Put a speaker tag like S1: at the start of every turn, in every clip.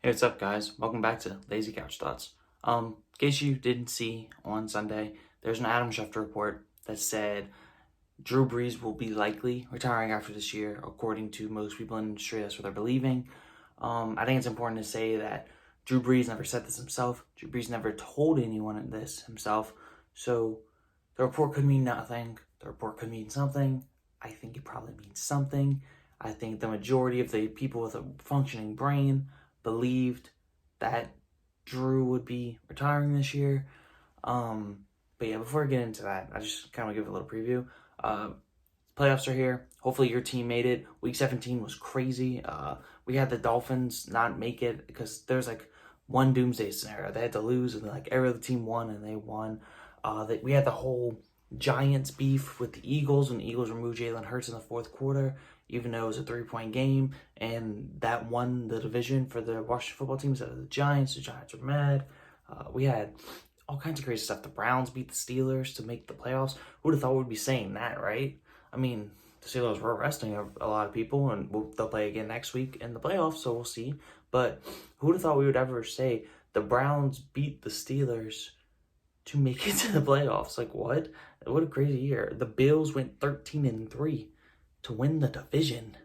S1: Hey, what's up, guys? Welcome back to Lazy Couch Thoughts. In case you didn't see on Sunday, there's an Adam Schefter report that said Drew Brees will be likely retiring after this year, according to most people in the industry. That's what they're believing. I think it's important to say that Drew Brees never said this himself. Drew Brees never told anyone this himself. So the report could mean nothing. The report could mean something. I think it probably means something. I think the majority of the people with a functioning brain believed that Drew would be retiring this year. But yeah, before I get into that, I just kind of give a little preview. Playoffs are here. Hopefully your team made it. Week 17 was crazy. We had the Dolphins not make it because there's like one doomsday scenario. They had to lose and like every other team won and they won. We had the whole Giants beef with the Eagles when the Eagles removed Jalen Hurts in the fourth quarter, even though it was a 3-point game, and that won the division for the Washington football team instead of the Giants. The Giants were mad. We had all kinds of crazy stuff. The Browns beat the Steelers to make the playoffs. Who would have thought we'd be saying that, right? I mean, the Steelers were resting a lot of people, and they'll play again next week in the playoffs, so we'll see. But who would have thought we would ever say the Browns beat the Steelers to make it to the playoffs? Like, what? What a crazy year. The Bills went 13-3 to win the division.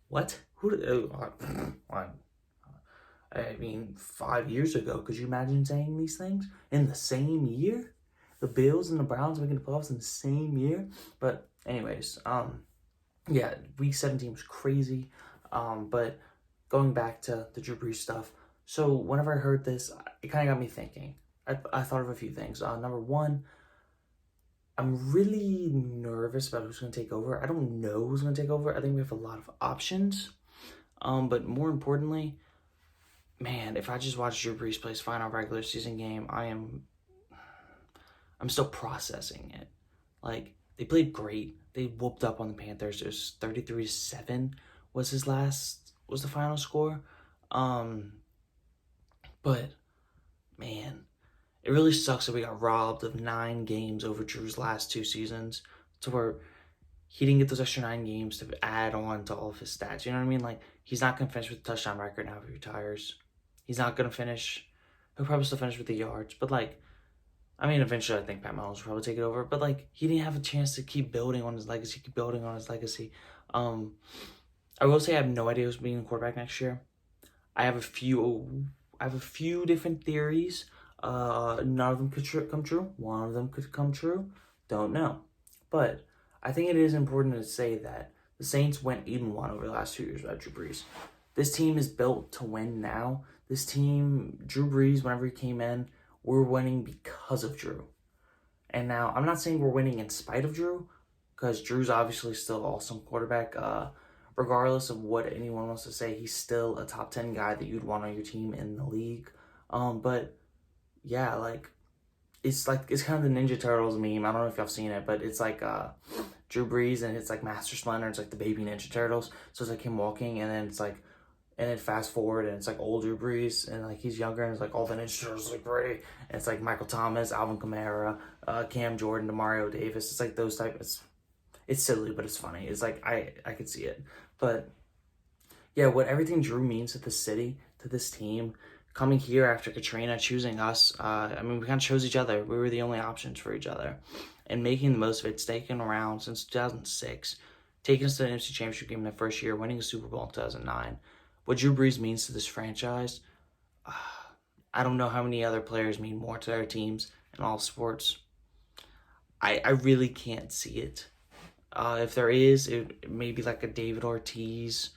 S1: What? I mean, 5 years ago, could you imagine saying these things in the same year? The Bills and the Browns making the playoffs in the same year? But anyways, yeah, week 17 was crazy. But going back to the Drew Brees stuff, so whenever I heard this, it kind of got me thinking. I thought of a few things. Number one, I'm really nervous about who's going to take over. I don't know who's going to take over. I think we have a lot of options. But more importantly, man, if I just watch Drew Brees play his final regular season game, I'm still processing it. Like, they played great. They whooped up on the Panthers. It was 33-7 was the final score. But man, it really sucks that we got robbed of 9 games over Drew's last 2 seasons to where he didn't get those extra 9 games to add on to all of his stats. You know what I mean? Like, he's not going to finish with the touchdown record now if he retires. He's not going to finish. He'll probably still finish with the yards. But, like, I mean, eventually I think Pat Mahomes will probably take it over. But, like, he didn't have a chance to keep building on his legacy, I will say I have no idea who's being the quarterback next year. I have a few different theories. None of them could come true. One of them could come true. Don't know. But I think it is important to say that the Saints went 8-1 over the last 2 years without Drew Brees. This team is built to win now. This team, Drew Brees, whenever he came in, we're winning because of Drew. And now, I'm not saying we're winning in spite of Drew, because Drew's obviously still an awesome quarterback. Regardless of what anyone wants to say, he's still a top 10 guy that you'd want on your team in the league. But yeah, it's kind of the Ninja Turtles meme. I don't know if y'all seen it, but it's like Drew Brees and it's like Master Splinter. It's like the baby Ninja Turtles. So it's like him walking, and then it's like, and then fast forward and it's like old Drew Brees and like he's younger and it's like all the Ninja Turtles look great. And it's like Michael Thomas, Alvin Kamara, Cam Jordan, Demario Davis. It's like those type. It's silly, but it's funny. It's like I could see it, but yeah, what everything Drew means to the city, to this team, coming here after Katrina, choosing us. I mean, we kind of chose each other. We were the only options for each other. And making the most of it, sticking around since 2006, taking us to the NFC Championship game in the first year, winning a Super Bowl in 2009. What Drew Brees means to this franchise, I don't know how many other players mean more to their teams in all sports. I really can't see it. If there is, it may be like a David Ortiz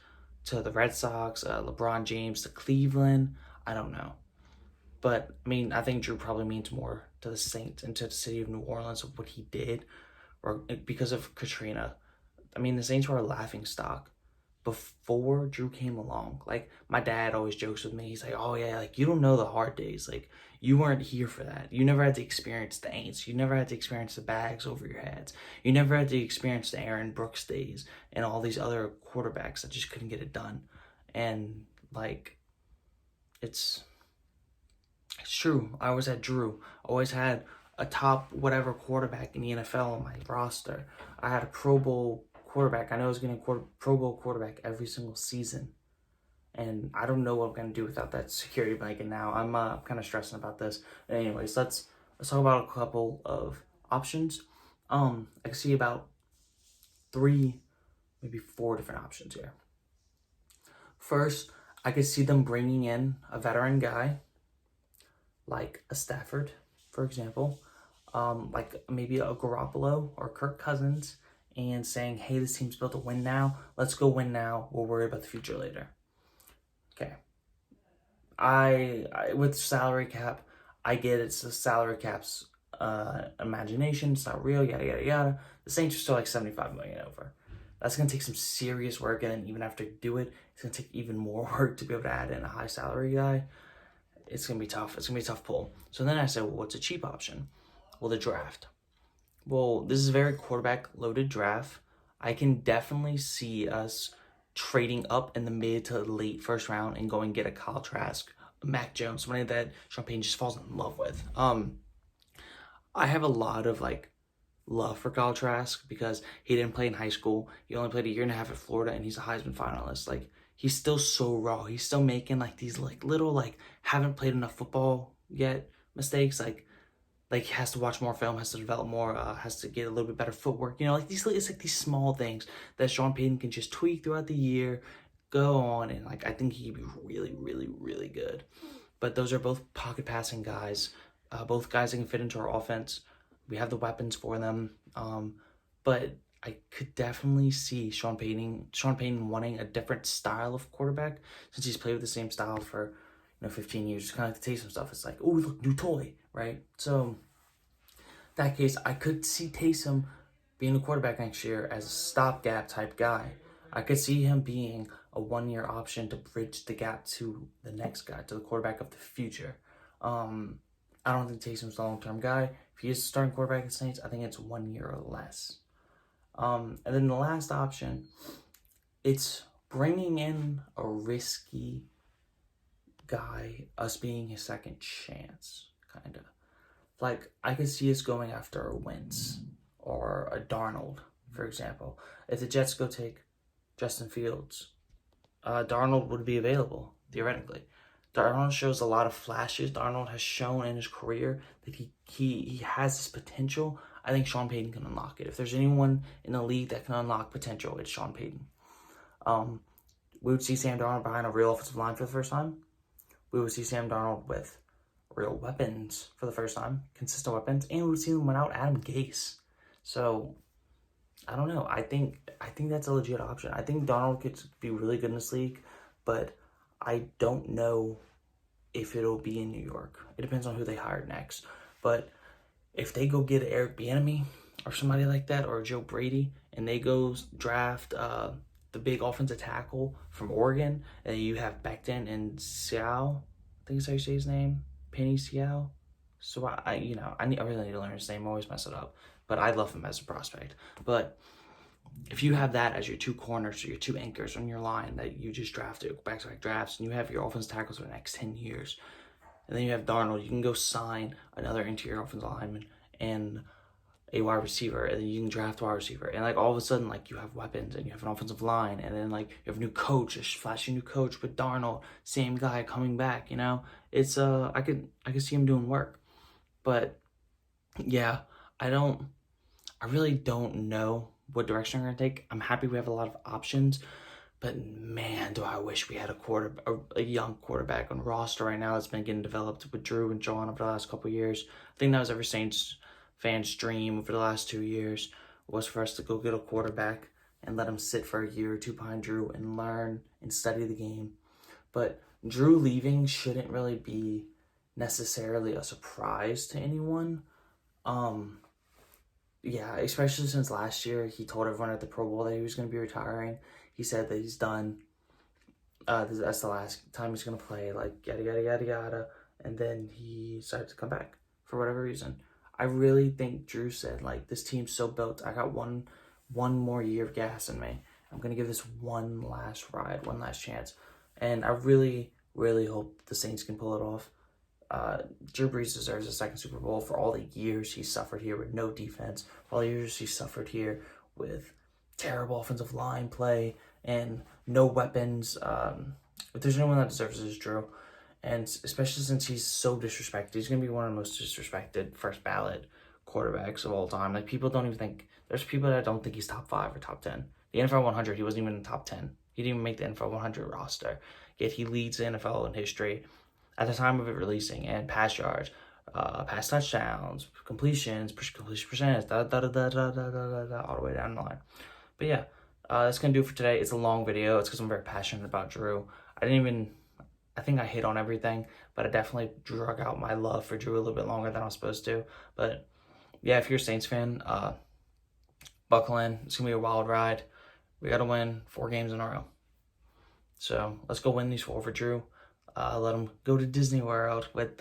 S1: to the Red Sox, LeBron James to Cleveland. I don't know. But, I mean, I think Drew probably means more to the Saints and to the city of New Orleans of what he did, or because of Katrina. I mean, the Saints were a laughingstock before Drew came along. Like, my dad always jokes with me. He's like, oh, yeah, like, you don't know the hard days. Like, you weren't here for that. You never had to experience the Aints. You never had to experience the bags over your heads. You never had to experience the Aaron Brooks days and all these other quarterbacks that just couldn't get it done. And, like, it's true. I always had Drew. Always had a top whatever quarterback in the NFL on my roster. I had a Pro Bowl quarterback. I know I was getting a Pro Bowl quarterback every single season. and I don't know what I'm gonna do without that security blanket now. I'm kind of stressing about this. But anyways, let's talk about a couple of options. I can see about 3, maybe 4 different options here. First, I could see them bringing in a veteran guy, like a Stafford, for example, like maybe a Garoppolo or Kirk Cousins, and saying, hey, this team's built to win now. Let's go win now. We'll worry about the future later. Okay. I with salary cap, I get it's the salary cap's imagination. It's not real, yada, yada, yada. The Saints are still like 75 million over. That's going to take some serious work, and then even after you do it, it's going to take even more work to be able to add in a high salary guy. It's going to be tough. It's going to be a tough pull. So then I said, well, what's a cheap option? Well, the draft. Well, this is a very quarterback-loaded draft. I can definitely see us trading up in the mid to late first round and going get a Kyle Trask, a Mac Jones, somebody that Sean Payton just falls in love with. I have a lot of love for Kyle Trask because he didn't play in high school. He only played a year and a half at Florida, and he's a Heisman finalist. He's still so raw. He's still making these little haven't played enough football yet mistakes. He has to watch more film, has to develop more, has to get a little bit better footwork. It's these small things that Sean Payton can just tweak throughout the year, go on, and I think he could be really, really, really good. But those are both pocket passing guys, both guys that can fit into our offense. We have the weapons for them, but I could definitely see Sean Payton wanting a different style of quarterback since he's played with the same style for 15 years. It's kind of like the Taysom stuff. It's like, oh, look, new toy, right? So, in that case, I could see Taysom being a quarterback next year as a stopgap type guy. I could see him being a 1-year option to bridge the gap to the next guy, to the quarterback of the future. I don't think Taysom's the long-term guy. If he is a starting quarterback at the Saints, I think it's 1 year or less. And then the last option, it's bringing in a risky guy, us being his second chance, kind of. I could see us going after a Wentz or a Darnold, for example. If the Jets go take Justin Fields, Darnold would be available, theoretically. Darnold shows a lot of flashes. Darnold has shown in his career that he has this potential. I think Sean Payton can unlock it. If there's anyone in the league that can unlock potential, it's Sean Payton. We would see Sam Darnold behind a real offensive line for the first time. We would see Sam Darnold with real weapons for the first time, consistent weapons, and we would see him without Adam Gase. So, I don't know. I think that's a legit option. I think Darnold could be really good in this league, but I don't know if it'll be in New York. It depends on who they hire next. But if they go get Eric Bieniemy or somebody like that, or Joe Brady, and they go draft the big offensive tackle from Oregon, and you have Becton and Seau, I think that's how you say his name, Penny Seau. So I really need to learn his name. I always mess it up, but I love him as a prospect. But if you have that as your 2 corners or your 2 anchors on your line that you just drafted back-to-back drafts, and you have your offensive tackles for the next 10 years, and then you have Darnold, you can go sign another interior offensive lineman and a wide receiver, and then you can draft a wide receiver, and all of a sudden you have weapons and you have an offensive line, and then you have a new coach, a flashy new coach with Darnold, same guy coming back. It's I could see him doing work. But yeah, I really don't know what direction we're gonna take. I'm happy we have a lot of options, but man, do I wish we had a young quarterback on the roster right now that's been getting developed with Drew and John over the last couple of years. I think that was every Saints fan's dream over the last 2 years, was for us to go get a quarterback and let him sit for a year or 2 behind Drew and learn and study the game. But Drew leaving shouldn't really be necessarily a surprise to anyone. Yeah, especially since last year he told everyone at the Pro Bowl that he was going to be retiring. He said that he's done. That's the last time he's going to play, yada, yada, yada, yada. And then he decided to come back for whatever reason. I really think Drew said, this team's so built. I got one more year of gas in me. I'm going to give this one last ride, one last chance. And I really, really hope the Saints can pull it off. Drew Brees deserves a second Super Bowl for all the years he suffered here with no defense, for all the years he suffered here with terrible offensive line play and no weapons. if there's anyone that deserves it, it's Drew. And especially since he's so disrespected, he's going to be one of the most disrespected first ballot quarterbacks of all time. Like, people don't even think, there's people that don't think he's top 5 or top 10. The NFL 100, he wasn't even in the top 10. He didn't even make the NFL 100 roster. Yet he leads the NFL in history at the time of it releasing, and pass yards, pass touchdowns, completions, completion percentage, all the way down the line. But yeah, that's going to do it for today. It's a long video. It's because I'm very passionate about Drew. I think I hit on everything, but I definitely drug out my love for Drew a little bit longer than I was supposed to. But yeah, if you're a Saints fan, buckle in. It's going to be a wild ride. We got to win 4 games in a row. So let's go win these 4 for Drew. Let him go to Disney World with